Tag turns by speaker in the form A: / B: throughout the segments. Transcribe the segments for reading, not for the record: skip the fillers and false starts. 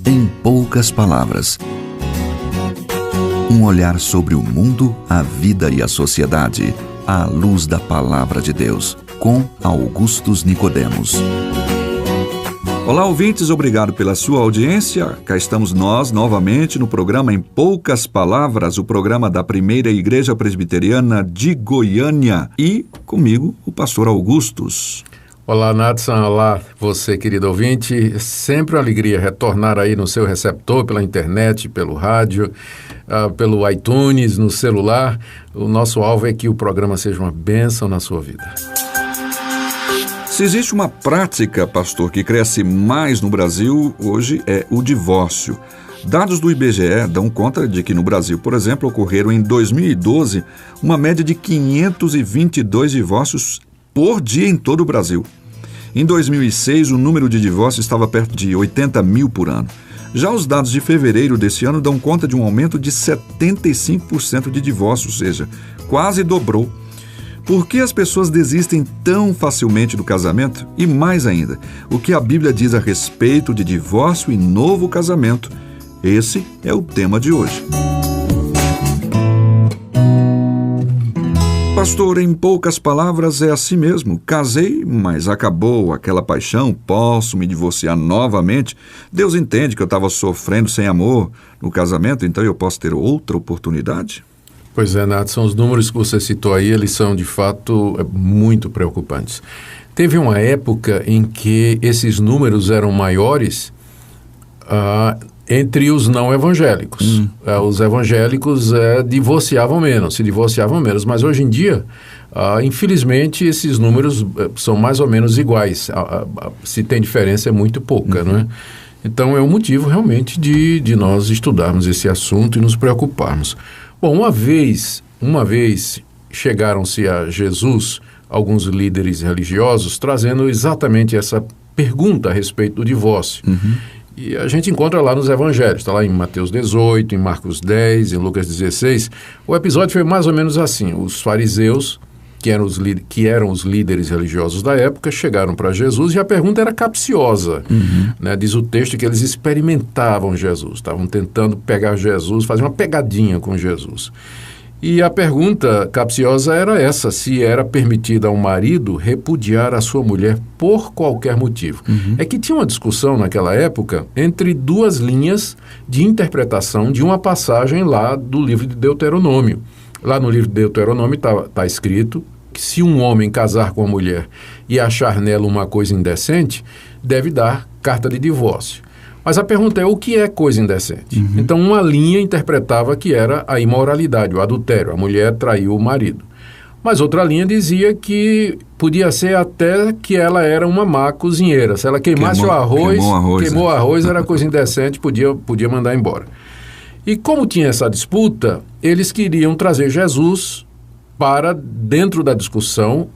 A: Em poucas palavras. Um olhar sobre o mundo, a vida e a sociedade, à luz da Palavra de Deus, com Augustus Nicodemos.
B: Olá, ouvintes, obrigado pela sua audiência. Cá estamos nós, novamente, no programa Em Poucas Palavras, o programa da Primeira Igreja Presbiteriana de Goiânia. E, comigo, o pastor Augustus.
C: Olá, Nathan. Olá, você, querido ouvinte. Sempre uma alegria retornar aí no seu receptor, pela internet, pelo rádio, pelo iTunes, no celular. O nosso alvo é que o programa seja uma bênção na sua vida.
B: Se existe uma prática, pastor, que cresce mais no Brasil, hoje é o divórcio. Dados do IBGE dão conta de que no Brasil, por exemplo, ocorreram em 2012 uma média de 522 divórcios por dia em todo o Brasil. Em 2006, o número de divórcios estava perto de 80 mil por ano. Já os dados de fevereiro desse ano dão conta de um aumento de 75% de divórcios, ou seja, quase dobrou. Por que as pessoas desistem tão facilmente do casamento? E mais ainda, o que a Bíblia diz a respeito de divórcio e novo casamento? Esse é o tema de hoje. Pastor, em poucas palavras, é assim mesmo. Casei, mas acabou aquela paixão, posso me divorciar novamente. Deus entende que eu estava sofrendo sem amor no casamento, então eu posso ter outra oportunidade?
C: Pois é, Nathan, os números que você citou aí, eles são, de fato, muito preocupantes. Teve uma época em que esses números eram maiores entre os não evangélicos. Os evangélicos se divorciavam menos, mas hoje em dia, infelizmente, esses números são mais ou menos iguais. Se tem diferença, é muito pouca, não é? Então, é um motivo realmente de nós estudarmos esse assunto e nos preocuparmos. Bom, uma vez chegaram-se a Jesus alguns líderes religiosos trazendo exatamente essa pergunta a respeito do divórcio. E a gente encontra lá nos evangelhos, está lá em Mateus 18, em Marcos 10, em Lucas 16. O episódio foi mais ou menos assim. Os fariseus, que eram os líderes religiosos da época, chegaram para Jesus e a pergunta era capciosa. Né? Diz o texto que eles experimentavam Jesus, estavam tentando pegar Jesus, fazer uma pegadinha com Jesus. E a pergunta capciosa era essa: se era permitido ao marido repudiar a sua mulher por qualquer motivo. É que tinha uma discussão naquela época entre duas linhas de interpretação de uma passagem lá do livro de Deuteronômio. Lá no livro de Deuteronômio está escrito que se um homem casar com uma mulher e achar nela uma coisa indecente, deve dar carta de divórcio. Mas a pergunta é: o que é coisa indecente? Então, uma linha interpretava que era a imoralidade, o adultério, a mulher traiu o marido. Mas outra linha dizia que podia ser até que ela era uma má cozinheira. Se ela queimasse o arroz, queimou o arroz, era coisa indecente, podia mandar embora. E como tinha essa disputa, eles queriam trazer Jesus para dentro da discussão,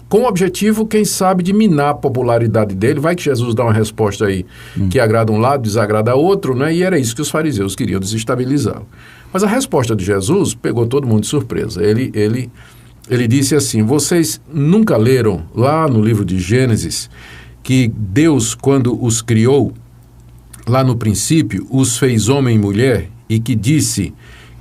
C: com o objetivo, quem sabe, de minar a popularidade dele. Vai que Jesus dá uma resposta aí que agrada um lado, desagrada outro, né? E era isso que os fariseus queriam, desestabilizá-lo. Mas a resposta de Jesus pegou todo mundo de surpresa. Ele disse assim: vocês nunca leram lá no livro de Gênesis que Deus, quando os criou, lá no princípio, os fez homem e mulher, e que disse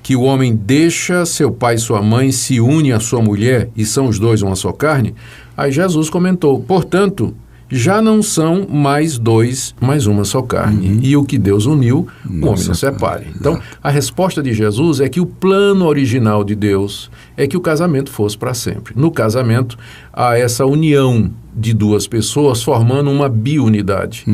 C: que o homem deixa seu pai e sua mãe, se une à sua mulher e são os dois uma só carne? Aí Jesus comentou: portanto, já não são mais dois, mas uma só carne. E o que Deus uniu, o homem não separe. Então, a resposta de Jesus é que o plano original de Deus é que o casamento fosse para sempre. No casamento, há essa união de duas pessoas formando uma biunidade.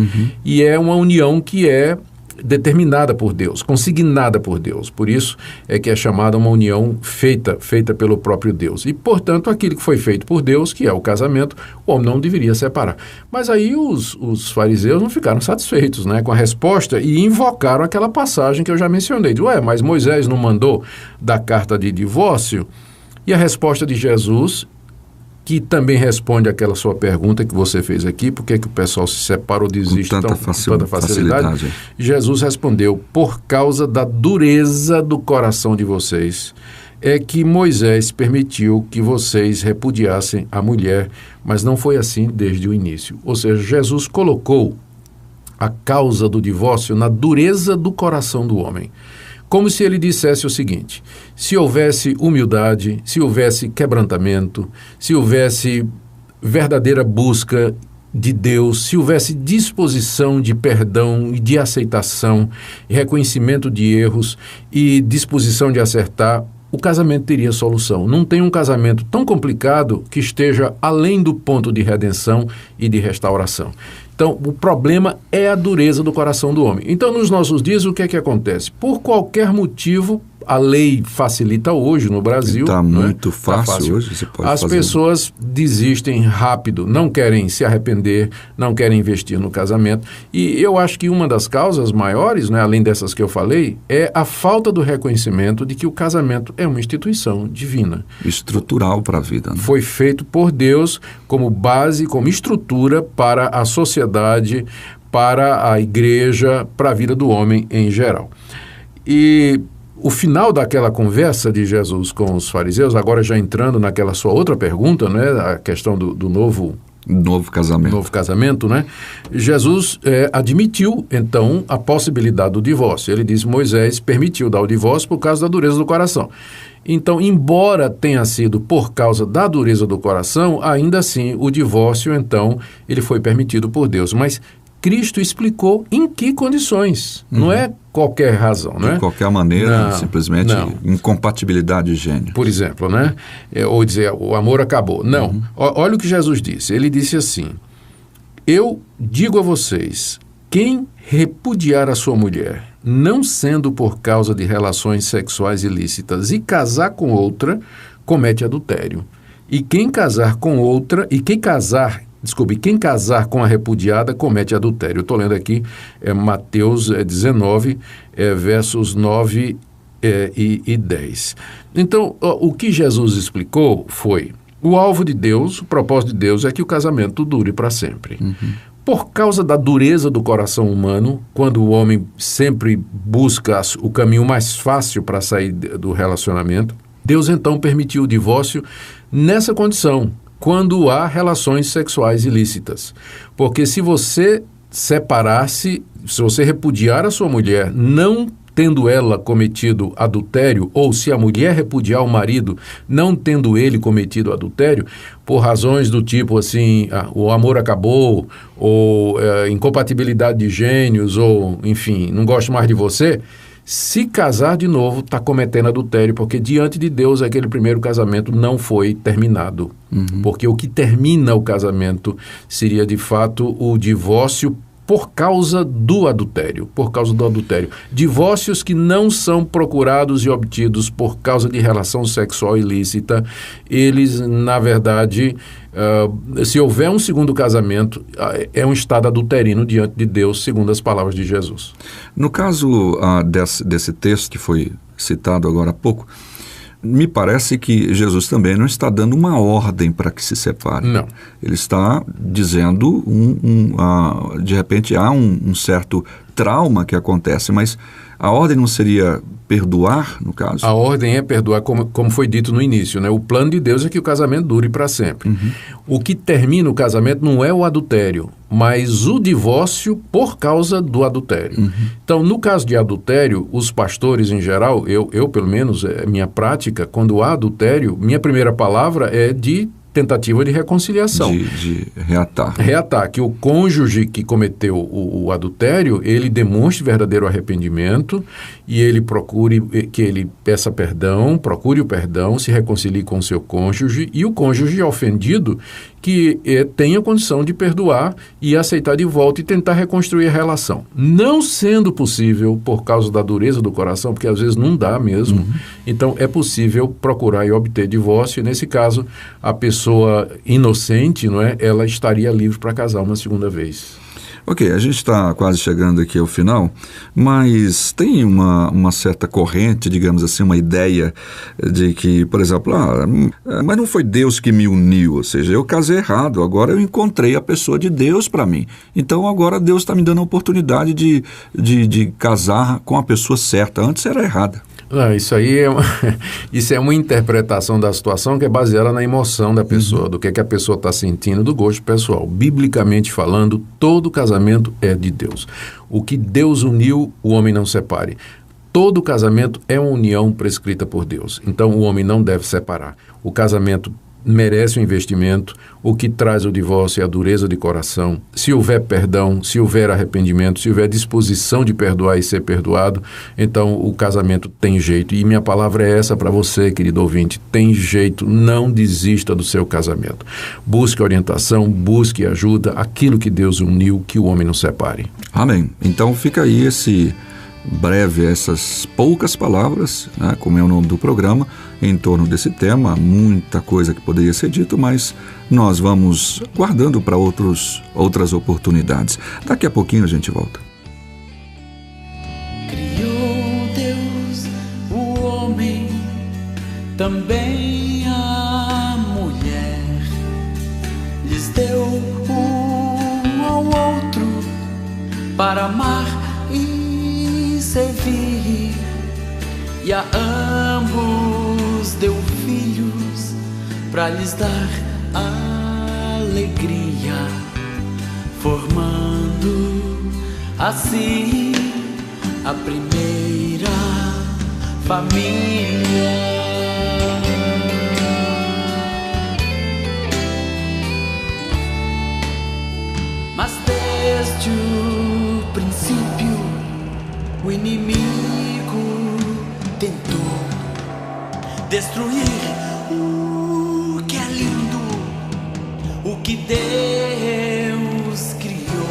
C: E é uma união que é determinada por Deus, consignada por Deus. Por isso é que é chamada uma união feita pelo próprio Deus. E, portanto, aquilo que foi feito por Deus, que é o casamento, o homem não deveria separar. Mas aí os fariseus não ficaram satisfeitos, né, com a resposta e invocaram aquela passagem que eu já mencionei. Mas Moisés não mandou dar carta de divórcio? E a resposta de Jesus, que também responde àquela sua pergunta que você fez aqui: por que o pessoal se separa ou desiste com tanta facilidade? Jesus respondeu: por causa da dureza do coração de vocês, é que Moisés permitiu que vocês repudiassem a mulher, mas não foi assim desde o início. Ou seja, Jesus colocou a causa do divórcio na dureza do coração do homem. Como se ele dissesse o seguinte: se houvesse humildade, se houvesse quebrantamento, se houvesse verdadeira busca de Deus, se houvesse disposição de perdão e de aceitação, reconhecimento de erros e disposição de acertar, o casamento teria solução. Não tem um casamento tão complicado que esteja além do ponto de redenção e de restauração. Então, o problema é a dureza do coração do homem. Então, nos nossos dias, o que é que acontece? Por qualquer motivo, a lei facilita hoje no Brasil.
B: Está muito fácil hoje, você pode fazer.
C: As pessoas desistem rápido, não querem se arrepender, não querem investir no casamento. E eu acho que uma das causas maiores, né, além dessas que eu falei, é a falta do reconhecimento de que o casamento é uma instituição divina.
B: Estrutural para a vida. Né?
C: Foi feito por Deus como base, como estrutura para a sociedade, para a igreja, para a vida do homem em geral. E o final daquela conversa de Jesus com os fariseus, agora já entrando naquela sua outra pergunta, né, a questão do novo casamento, né? Jesus admitiu, então, a possibilidade do divórcio. Ele disse: Moisés permitiu dar o divórcio por causa da dureza do coração. Então, embora tenha sido por causa da dureza do coração, ainda assim, o divórcio, então, ele foi permitido por Deus. Mas Cristo explicou em que condições. Não é qualquer razão, né?
B: De qualquer maneira, simplesmente incompatibilidade de gênero.
C: Por exemplo, né? Ou dizer, o amor acabou. Não. Olha o que Jesus disse. Ele disse assim: eu digo a vocês, quem repudiar a sua mulher, não sendo por causa de relações sexuais ilícitas, e casar com outra, comete adultério. E quem casar com a repudiada comete adultério. Eu estou lendo aqui Mateus 19, versos 9 e 10. Então, o que Jesus explicou foi: o alvo de Deus, o propósito de Deus é que o casamento dure para sempre. Por causa da dureza do coração humano, quando o homem sempre busca o caminho mais fácil para sair do relacionamento, Deus então permitiu o divórcio nessa condição, quando há relações sexuais ilícitas. Porque se você se você repudiar a sua mulher, não tendo ela cometido adultério, ou se a mulher repudiar o marido, não tendo ele cometido adultério, por razões do tipo assim, o amor acabou, ou incompatibilidade de gênios, ou enfim, não gosto mais de você, se casar de novo, está cometendo adultério, porque diante de Deus aquele primeiro casamento não foi terminado. Porque o que termina o casamento seria de fato o divórcio por causa do adultério. Divórcios que não são procurados e obtidos por causa de relação sexual ilícita, eles, na verdade, se houver um segundo casamento, é um estado adulterino diante de Deus, segundo as palavras de Jesus.
B: No caso desse texto que foi citado agora há pouco, me parece que Jesus também não está dando uma ordem para que se separe.
C: Não.
B: Ele está dizendo, de repente, há um certo trauma que acontece, mas a ordem não seria perdoar, no caso?
C: A ordem é perdoar, como foi dito no início, né? O plano de Deus é que o casamento dure para sempre. O que termina o casamento não é o adultério, mas o divórcio por causa do adultério. Então, no caso de adultério, os pastores em geral, eu pelo menos, minha prática, quando há adultério, minha primeira palavra é de tentativa de reconciliação.
B: De reatar.
C: Reatar, que o cônjuge que cometeu o adultério, ele demonstre verdadeiro arrependimento e ele que ele peça perdão, procure o perdão, se reconcilie com o seu cônjuge, e o cônjuge ofendido que tenha condição de perdoar e aceitar de volta e tentar reconstruir a relação. Não sendo possível, por causa da dureza do coração, porque às vezes não dá mesmo, então é possível procurar e obter divórcio, e nesse caso, a pessoa inocente, não é, ela estaria livre para casar uma segunda vez.
B: Ok, a gente está quase chegando aqui ao final, mas tem uma certa corrente, digamos assim, uma ideia de que, por exemplo, mas não foi Deus que me uniu, ou seja, eu casei errado, agora eu encontrei a pessoa de Deus para mim. Então agora Deus está me dando a oportunidade de casar com a pessoa certa, antes era errada.
C: Isso aí isso é uma interpretação da situação que é baseada na emoção da pessoa, do que a pessoa está sentindo, do gosto pessoal. Biblicamente falando, todo casamento é de Deus. O que Deus uniu, o homem não separe. Todo casamento é uma união prescrita por Deus. Então, o homem não deve separar. O casamento merece um investimento. O que traz o divórcio é a dureza de coração. Se houver perdão, se houver arrependimento, se houver disposição de perdoar e ser perdoado, então o casamento tem jeito. E minha palavra é essa para você, querido ouvinte: tem jeito, não desista do seu casamento. Busque orientação, busque ajuda, aquilo que Deus uniu, que o homem não separe.
B: Amém. Então fica aí essas poucas palavras, né, como é o nome do programa, em torno desse tema. Muita coisa que poderia ser dito, mas nós vamos guardando para outras oportunidades. Daqui a pouquinho a gente volta.
D: Criou Deus o homem, também a mulher, lhes deu um ao outro para amar e servir, e a ambos deu filhos para lhes dar alegria, formando assim a primeira família. Mas desde o princípio o inimigo tentou destruir o que é lindo, o que Deus criou,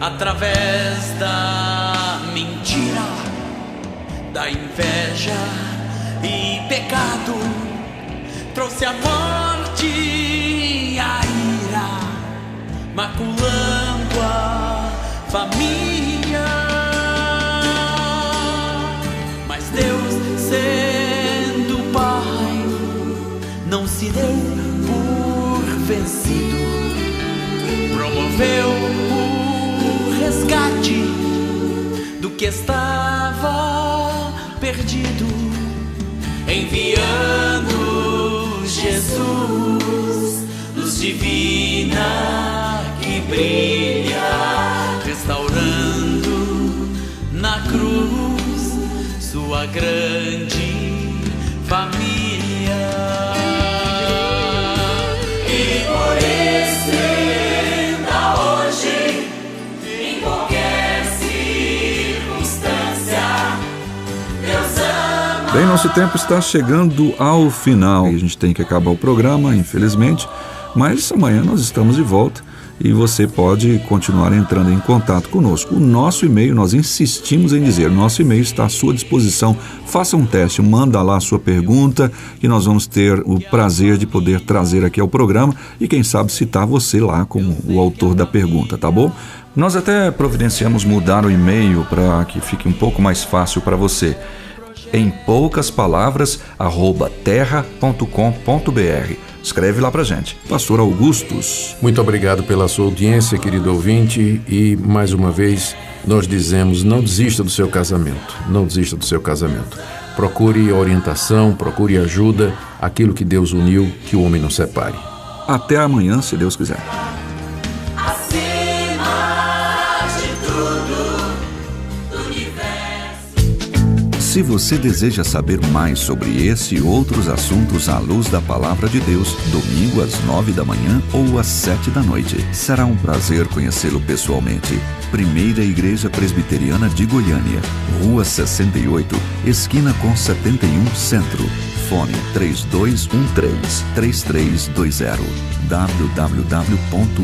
D: através da mentira, da inveja e pecado. Trouxe a morte e a ira, maculando a família. Mas Deus, sendo Pai, não se deu por vencido, promoveu o resgate do que estava perdido, enviando Jesus, luz divina que brilha, restaurando na cruz sua grande família. E por isso ainda hoje, em qualquer circunstância, Deus ama.
B: Bem, nosso tempo está chegando ao final. A gente tem que acabar o programa, infelizmente, mas amanhã nós estamos de volta e você pode continuar entrando em contato conosco. O nosso e-mail, nós insistimos em dizer, nosso e-mail está à sua disposição. Faça um teste, manda lá a sua pergunta e nós vamos ter o prazer de poder trazer aqui ao programa e quem sabe citar você lá como o autor da pergunta, tá bom? Nós até providenciamos mudar o e-mail para que fique um pouco mais fácil para você. Em poucas palavras, @terra.com.br. Escreve lá pra gente. Pastor Augustus.
C: Muito obrigado pela sua audiência, querido ouvinte, e mais uma vez nós dizemos, não desista do seu casamento, não desista do seu casamento. Procure orientação, procure ajuda, aquilo que Deus uniu, que o homem não separe.
B: Até amanhã, se Deus quiser.
A: Se você deseja saber mais sobre esse e outros assuntos à luz da Palavra de Deus, domingo às 9 da manhã ou às 7 da noite. Será um prazer conhecê-lo pessoalmente. Primeira Igreja Presbiteriana de Goiânia, Rua 68, esquina com 71 Centro. Fone 3213-3320. www.pipg.org